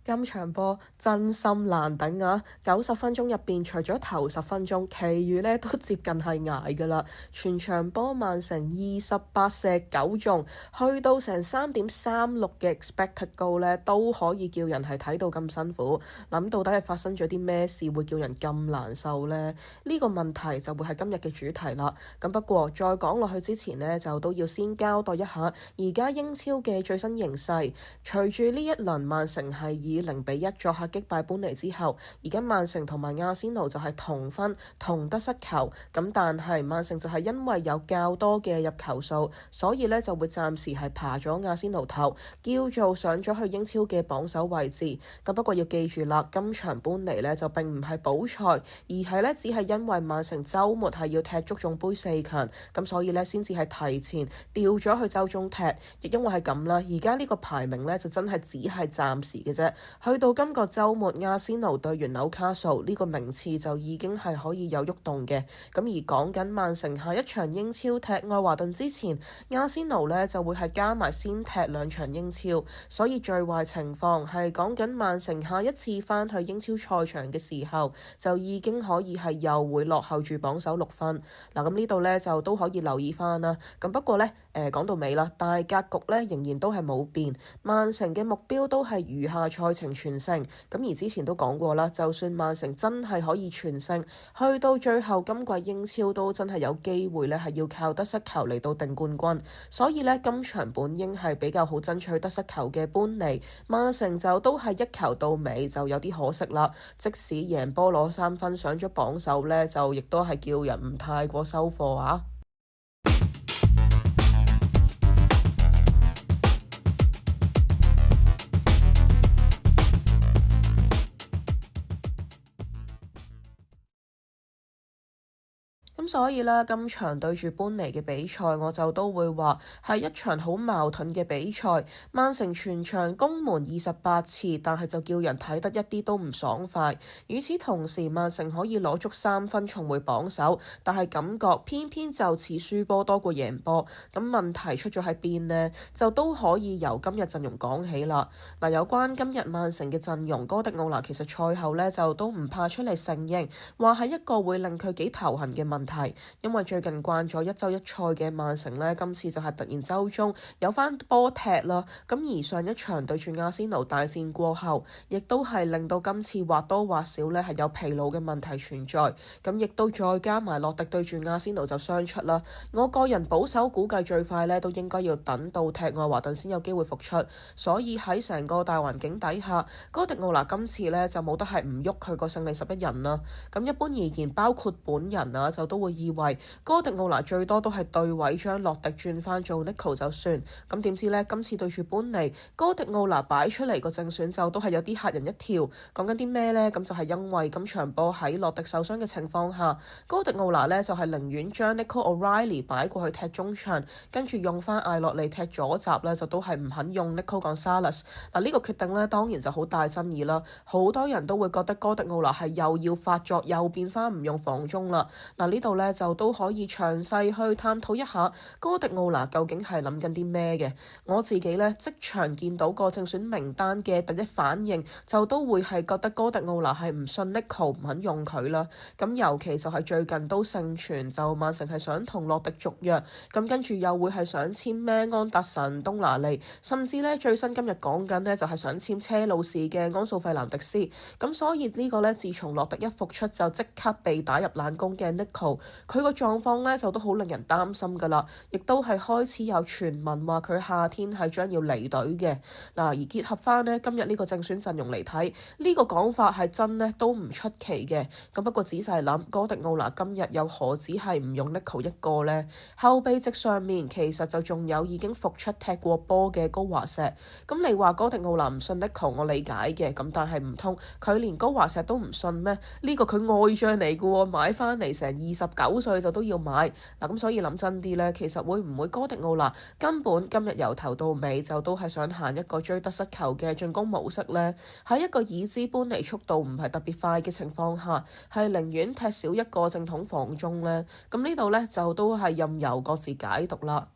今場波真心難頂啊！90分鐘入邊，除咗頭10分鐘，其餘咧都接近係捱㗎啦。全場波曼城28射9中，去到成3.36嘅 expected goal 咧，都可以叫人係睇到咁辛苦。諗到底係發生咗啲咩事會叫人咁難受呢？呢個問題就會係今日嘅主題啦。咁不過再講落去之前呢，就都要先交代一下而家英超嘅最新形勢。隨住呢一輪曼城係以0-1作客擊敗般尼之後，而家曼城同埋亞仙奴就係同分同得失球，咁但係曼城就係因為有較多嘅入球數，所以呢就會暫時係爬咗亞仙奴頭，叫做上咗去英超嘅榜首位置。咁不過要記住啦，今場般尼呢就並唔係補賽，而係呢只係因為曼城週末係要踢足總杯4強，咁所以呢先至係提前調咗去週中踢，亦因為係咁啦，而家呢個排名呢就真係只係暫時嘅啫。去到今個週末，亞仙奴對完紐卡素呢個名次就已經係可以有喐動嘅。咁而講緊曼城下一場英超踢愛華頓之前，亞仙奴呢就會係加埋先踢2場英超，所以最壞情況係講緊曼城下一次返去英超賽場嘅時候，就已經可以係又會落後住榜首6分。嗱，咁呢度呢就都可以留意返啦。咁不過呢，講到尾啦，大格局呢仍然都係冇變，曼城嘅目標都係餘下賽程全勝。咁而之前都講過啦，就算曼城真係可以全勝，去到最後今季英超都真係有機會呢係要靠得失球嚟到定冠軍。所以呢，今場本應係比較好爭取得失球嘅般尼，曼城就都係一球到尾，就有啲可惜啦。即使贏波攞3分上咗榜首呢，就亦都係叫人唔太過收貨啊。咁所以呢，今場對住般尼嘅比賽，我就都會話係一場好矛盾嘅比賽。曼城全場攻門28次，但係就叫人睇得一啲都唔爽快。與此同時，曼城可以攞足3分重回榜首，但係感覺偏偏就似輸波多過贏波。咁問題出咗喺邊呢？就都可以由今日陣容講起啦。嗱，有關今日曼城嘅陣容，哥迪奧拿其實賽後呢就都唔怕出嚟承認，話係一個會令佢幾頭痕嘅問題。因為最近慣咗一週一賽嘅曼城呢，今次就係突然週中有翻波踢啦。咁而上一場對住亞仙奴大戰過後，亦都係令到今次或多或少呢係有疲勞嘅問題存在。咁亦都再加埋洛迪對住亞仙奴就傷出啦。我個人保守估計最快呢都應該要等到踢愛華頓先有機會復出。所以喺成個大環境底下，哥迪奧拿今次呢就冇得係唔喐佢個勝利11人啦。咁一般而言，包括本人啊，就都會以為哥迪奧拿最多都係對位將洛迪轉翻做 Nico 就算。咁點知呢？今次對住般尼，哥迪奧拿擺出嚟個正選就都係有啲嚇人一跳。講緊啲咩呢？咁就係因為今場波喺洛迪受傷嘅情況下，哥迪奧拿呢就係寧願將 Nico O'Reilly 擺過去踢中場，跟住用翻艾洛尼踢左閘呢，就都係唔肯用 Nico Gonzalez。嗱，呢個決定呢，當然就好大爭議啦。好多人都會覺得哥迪奧拿係又要發作，又變翻唔用防中啦。嗱，呢度呢就都可以詳細去探討一下哥迪奧拿究竟係諗緊啲咩嘅。我自己呢，即場見到個正選名單嘅第一反應就都會係覺得哥迪奧拿係唔信 Nico 唔肯用佢啦。咁尤其就係最近都盛傳就曼城係想同洛迪續約，咁跟住又會係想簽咩安達臣、東拿利，甚至呢最新今日講緊呢就係想簽車路士嘅安素費蘭迪斯。咁所以呢個呢，自從洛迪一復出就即刻被打入冷宮嘅 Nico，佢個狀況呢就都好令人擔心㗎啦，亦都係開始有傳聞話佢夏天係將要離隊嘅。嗱，而結合翻呢今日呢個正選陣容嚟睇，呢個講法係真呢都唔出奇嘅。咁不過仔細諗，哥迪奧拿今日又何止係唔用 Nico 一個呢？後備席上面其實就仲有已經復出踢過波嘅高華石。咁你話哥迪奧拿唔信 Nico， 我理解嘅。咁但係唔通佢連高華石都唔信咩？呢個佢愛將嚟嘅喎，買翻嚟成29歲就都要買。嗱，咁所以諗真啲呢，其實會唔會哥迪奧拿根本今日由頭到尾就都係想行一個追得失球嘅進攻模式呢？喺一個已知般尼速度唔係特別快嘅情況下，係寧願踢少一個正統防中呢？咁呢度呢，就都係任由各自解讀啦。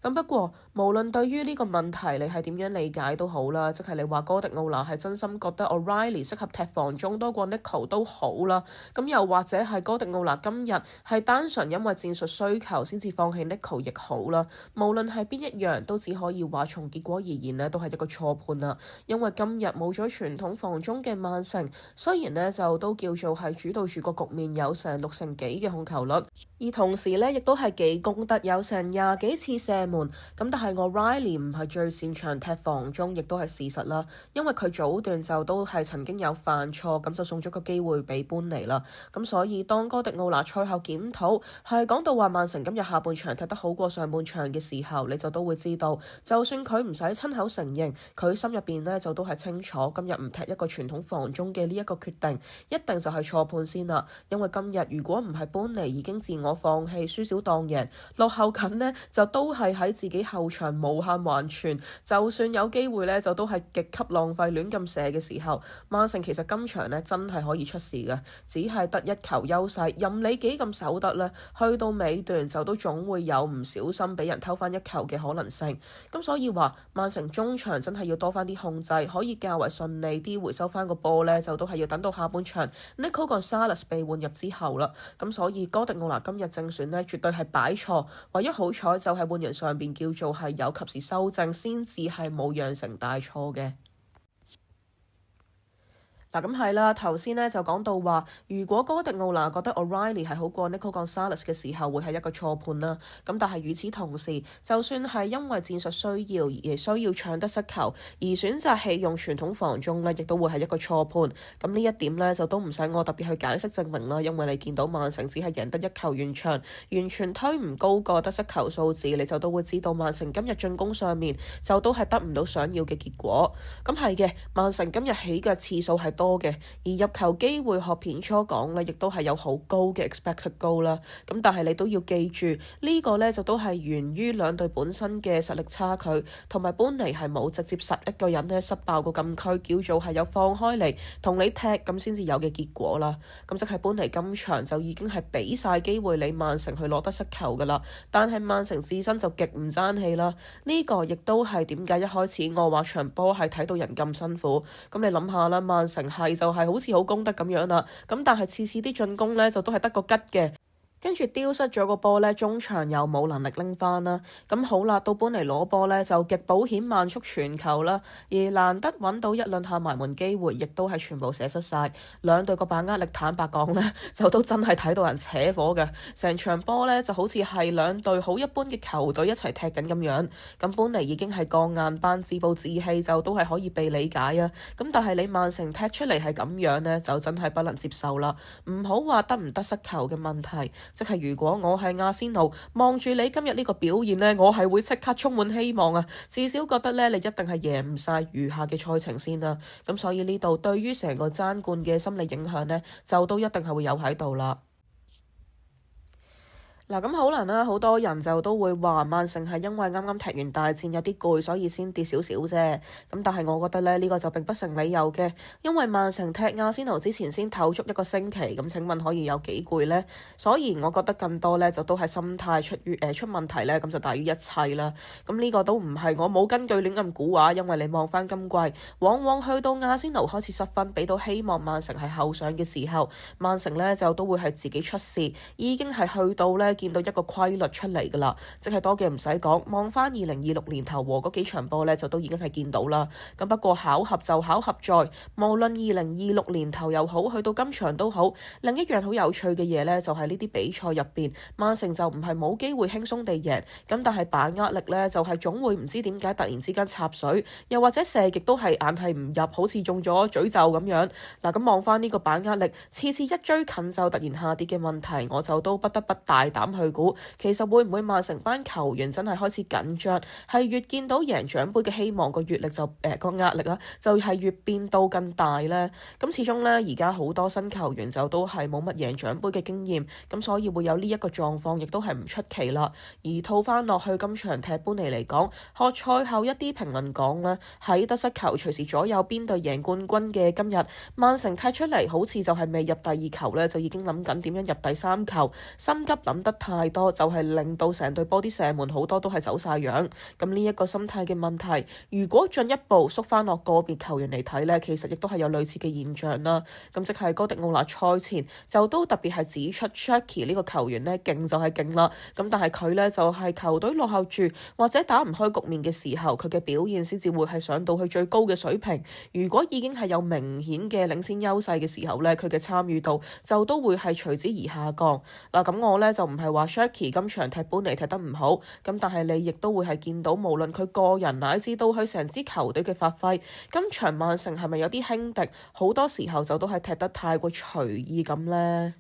咁不過，無論對於呢個問題你係點樣理解都好啦，即係你話哥迪奧拿係真心覺得 O'Reilly 適合踢防中多過 Nico 都好啦。咁又或者係哥迪奧拿今日係單純因為戰術需求先至放棄 Nico 亦好啦。無論係邊一樣，都只可以話從結果而言呢，都係一個錯判啦。因為今日冇咗傳統防中嘅曼城，雖然呢就都叫做係主導住個局面，有成60成幾嘅控球率，而同時呢亦都係幾攻得，有成20幾次射門。咁但係O'Reilly唔係最擅長踢防中，亦都係事實啦。因為佢早段就都係曾經有犯錯，咁就送咗個機會俾般尼啦。咁所以當哥迪奧拿賽後檢討係講到話曼城今日下半場踢得好過上半場嘅時候，你就都會知道，就算佢唔使親口承認，佢心入邊呢就都係清楚今日唔踢一個傳統防中嘅呢一個決定，一定就係錯判先啦。因為今日如果唔係般尼已經自我放棄，輸少當贏，落後緊呢就都係喺自己後場無限還傳，就算有機會呢就都係極級浪費亂咁射嘅時候，曼城其實今場呢真係可以出事嘅，只係得一球優勢，任你幾咁守得呢，去到尾段就都總會有唔小心俾人偷翻一球嘅可能性。咁所以話曼城中場真係要多翻啲控制，可以較為順利啲回收翻個波呢，就都係要等到下半場 Nico Gonzalez 被換入之後啦。咁所以哥迪奧拿今日正選呢，絕對係擺錯，唯一好彩就係換人上邊叫做係有及時修正，先至係冇釀成大錯嘅。嗱咁係啦，頭先呢就講到話，如果哥迪奧拿覺得 O'Reilly 係好過 Nico Gonzalez 嘅時候，會係一個錯判啦。咁但係與此同時，就算係因為戰術需要而需要搶得失球，而選擇棄用傳統防中呢，亦都會係一個錯判。咁呢一點呢，就都唔使我特別去解釋證明啦，因為你見到曼城只係贏得一球完場，完全推唔高個得失球數字，你就都會知道曼城今日進攻上面就都係得唔到想要嘅結果。咁係嘅，曼城今日起嘅次數係多嘅，而入球機會學片初講咧，亦都係有好高嘅 expected goal 啦。咁但係你都要記住，呢個呢就都係源於兩隊本身嘅實力差距，同埋般尼係冇直接實一個人呢失爆個禁區，叫做係有放開嚟同你踢咁先至有嘅結果啦。咁即係般尼今場就已經係俾晒機會你曼城去攞得失球噶啦，但係曼城自身就極唔爭氣啦。呢個亦都係點解一開始我話場波係睇到人咁辛苦。咁你諗下啦，曼城係就係好似好攻得咁樣啦，咁但係次次啲進攻呢，就都係得個吉嘅。跟住丟失咗個波呢，中場又冇能力拎翻啦。咁好啦，到本嚟攞波呢，就極保險慢速傳球啦，而難得揾到一兩下埋門機會，亦都係全部射失晒。兩隊個把握力坦白講呢，就都真係睇到人扯火嘅。成場波呢，就好似係兩隊好一般嘅球隊一齊踢緊咁樣。咁本嚟已經係鋼硬班，自暴自棄就都係可以被理解啊。咁但係你曼城踢出嚟係咁樣呢，就真係不能接受啦。唔好話得唔得失球嘅問題。即係如果我係阿仙奴，望住你今日呢個表現呢，我係會即刻充滿希望啊！至少覺得呢，你一定係贏唔晒餘下嘅賽程先啦。咁所以呢度對於成個爭冠嘅心理影響呢，就都一定係會有喺度啦。嗱，咁可能啦，好多人就都會話曼城係因為啱啱踢完大戰有啲攰，所以先跌少少啫。咁但係我覺得咧，呢個就並不成理由嘅，因為曼城踢阿仙奴之前先唞足一個星期，咁請問可以有幾攰呢？所以我覺得更多咧就都係心態出問題咧，咁就大於一切啦。咁呢個都唔係我冇根據亂咁估話，因為你望翻今季，往往去到阿仙奴開始失分，俾到希望曼城係後上嘅時候，曼城咧就都會係自己出事，已經係去到咧。見到一個規律出嚟㗎啦，即係多嘅唔使講，望翻2026年頭和嗰幾場波呢，就都已經係見到啦。咁不過巧合就巧合在，無論2026年頭又好，去到今場都好，另一樣好有趣嘅嘢呢，就係呢啲比賽入邊，曼城就唔係冇機會輕鬆地贏，咁但係把握力呢，就係總會唔知點解突然之間插水，又或者射極都係硬係唔入，好似中咗詛咒咁樣。嗱，咁望翻呢個把握力，次次一追近就突然下跌嘅問題，我就都不得不大膽去估，其實會唔會曼城班球員真係開始緊張，係越見到贏獎杯嘅希望，個壓力就個壓力啦，就係越變到更大呢。咁始終呢，而家好多新球員就都係冇乜贏獎杯嘅經驗，咁所以會有呢一個狀況，亦都係唔出奇啦。而套翻落去今場踢般尼嚟講，學賽後一啲評論講呢，喺得失球隨時左右邊隊贏冠軍嘅今日，曼城踢出嚟好似就係未入第二球呢，就已經諗緊點樣入第三球，心急諗得得太多，就係令到成隊波啲射門好多都係走晒樣。咁呢一個心態嘅問題，如果進一步縮翻落個別球員嚟睇呢，其實亦都係有類似嘅現象啦。咁即係哥迪奧拿賽前就都特別係指出 Cherki 呢個球員呢勁就係勁啦。咁但係佢呢，就係球隊落後住或者打唔開局面嘅時候，佢嘅表現先至會係上到去最高嘅水平。如果已經係有明顯嘅領先優勢嘅時候呢，佢嘅參與度就都會係隨之而下降。嗱，咁我呢，就唔係話 Cherki 今場踢本嚟踢得唔好，咁但係你亦都會係見到無論佢個人乃至到佢成支球隊嘅發揮，今場曼城係咪有啲輕敵？好多時候就都係踢得太過隨意咁呢。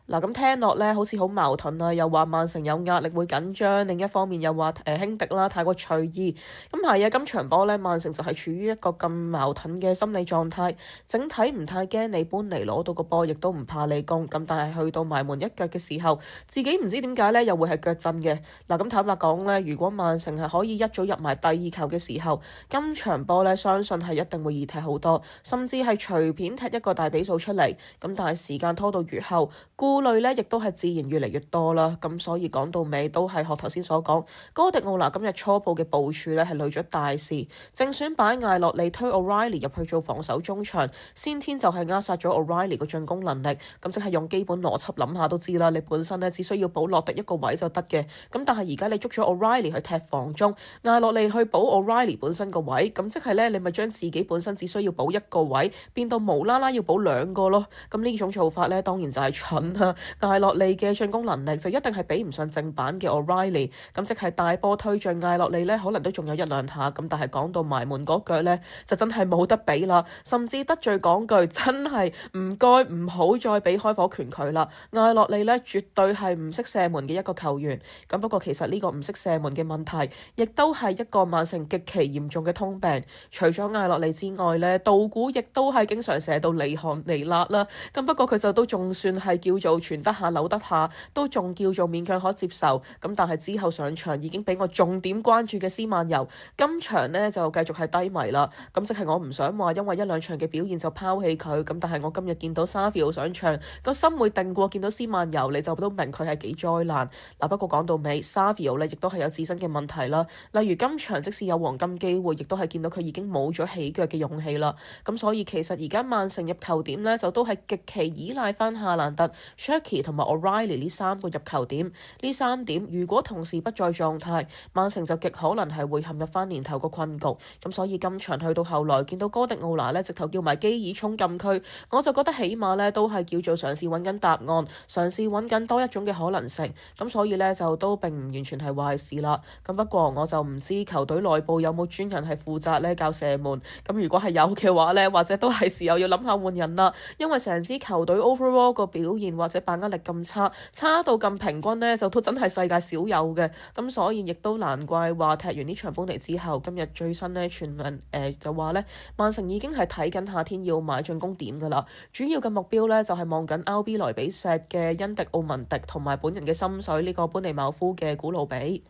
嗱，咁聽落咧，好似好矛盾啊！又話曼城有壓力會緊張，另一方面又話輕敵啦，太過隨意。咁係啊，今場波咧，曼城就係處於一個咁矛盾嘅心理狀態，整體唔太驚你搬嚟攞到個波，亦都唔怕你攻。咁但係去到埋門一腳嘅時候，自己唔知點解咧，又會係腳震嘅。嗱，咁坦白講咧，如果曼城係可以一早入埋第二球嘅時候，今場波咧，相信係一定會易踢好多，甚至係隨便踢一個大比數出嚟。咁但係時間拖到越後，顧慮咧，亦都係自然越嚟越多啦。咁所以講到尾都係學頭先所講，哥迪奧拿今日初步嘅部署咧係累咗大事，正選擺艾洛利推 O'Reilly 入去做防守中場，先天就係扼殺咗 O'Reilly 個進攻能力。咁即係用基本邏輯諗下都知啦，你本身咧只需要補洛迪一個位就得嘅。咁但係而家你捉咗 O'Reilly 去踢防中，艾洛利去補 O'Reilly 本身個位，咁即係咧你咪將自己本身只需要補一個位，變到無啦啦要補兩個咯。咁呢種做法咧當然就係蠢啦。艾洛利嘅進攻能力就一定係比唔上正版嘅 O'Reilly， 咁即係大波推進艾洛利咧，可能都仲有一兩下，咁但係講到埋門嗰腳咧，就真係冇得比啦，甚至得罪講句，真係唔該唔好再俾開火權佢啦。艾洛利咧絕對係唔識射門嘅一個球員，咁不過其實呢個唔識射門嘅問題，亦都係一個曼城極其嚴重嘅通病。除咗艾洛利之外咧，道古亦都係經常射到離汗離辣啦，咁不過佢就都仲算係叫做傳得下扭得下，都仲叫做勉強可接受。咁但係之後上場已經俾我重點關注嘅斯曼游，今場呢就繼續係低迷啦。咁即係我唔想話因為一兩場嘅表現就拋棄佢，咁但係我今日見到沙菲奧上場，個心會定過見到斯曼游，你就都明佢係幾災難。嗱，不過講到尾，沙菲奧呢亦都係有自身嘅問題啦。例如今場即使有黃金機會，亦都係見到佢已經冇咗起腳嘅勇氣啦。咁所以其實而家曼城入球點呢，就都係極其依賴翻夏蘭特、Cherki 同埋 O'Reilly 呢三個入球點，呢三點如果同時不在狀態，曼城就極可能係會陷入翻年頭個困局。咁所以今場去到後來見到哥迪奧拿呢直頭叫埋基爾衝禁區，我就覺得起碼呢都係叫做嘗試揾緊答案，嘗試揾緊多一種嘅可能性。咁所以呢，就都並唔完全係壞事啦。咁不過我就唔知球隊內部有冇專人係負責呢教射門。咁如果係有嘅話呢，或者都係時候要諗下換人啦。因為成支球隊 overall 個表現或者把握力咁差到咁平均呢，就都真係世界少有嘅。咁所以亦都難怪話踢完呢場波嚟之後，今日最新呢傳聞就話呢，曼城已經係睇緊夏天要買進攻點噶啦。主要嘅目標呢，就係望緊 RB 萊比錫嘅恩迪奧文迪同埋本人嘅心水呢個班尼茅夫嘅古魯比。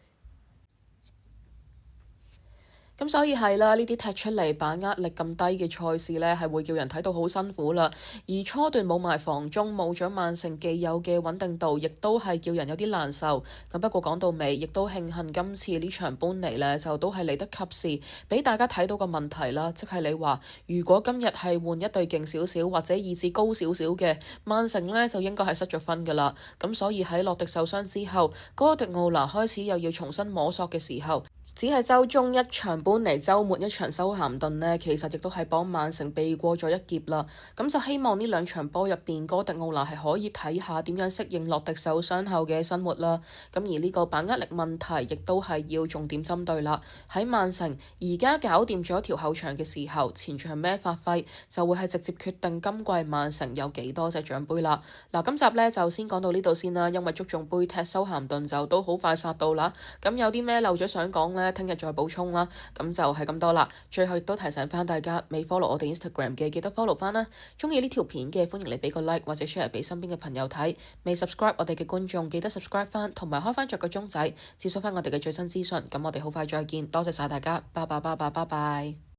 咁所以係啦，呢啲踢出嚟把握力咁低嘅賽事呢，係會叫人睇到好辛苦啦。而初段冇埋防中，冇咗曼城既有嘅穩定度，亦都係叫人有啲難受。咁不過講到尾，亦都慶幸今次呢場搬嚟呢，就都係嚟得及時，俾大家睇到個問題啦。即係你話，如果今日係換一隊勁少少或者意志高少少嘅曼城呢，就應該係失咗分噶啦。咁所以喺洛迪受傷之後，哥迪奧拿開始又要重新摸索嘅時候，只係週中一場搬嚟，週末一場修咸頓呢，其實亦都係幫曼城避過咗一劫啦。咁就希望呢兩場波入邊，哥迪奧拿係可以睇下點樣適應洛迪受傷後嘅生活啦。咁而呢個把握力問題，亦都係要重點針對啦。喺曼城而家搞掂咗條後場嘅時候，前場咩發揮，就會係直接決定今季曼城有幾多隻獎杯啦。嗱，今集呢就先講到呢度先啦，因為足總杯踢修咸頓就都好快殺到啦。咁有啲咩漏咗想講呢？聽日再補充啦，咁就係咁多啦。最後亦都提醒翻大家，未 follow 我哋 Instagram 嘅記得 follow 翻啦。中意呢條片嘅歡迎你俾個 like 或者 share 俾身邊嘅朋友睇。未 subscribe 我哋嘅觀眾記得 subscribe 翻，同埋開翻着個鐘仔，接收翻我哋嘅最新資訊。咁我哋好快再見，多謝晒大家，拜拜拜拜拜拜。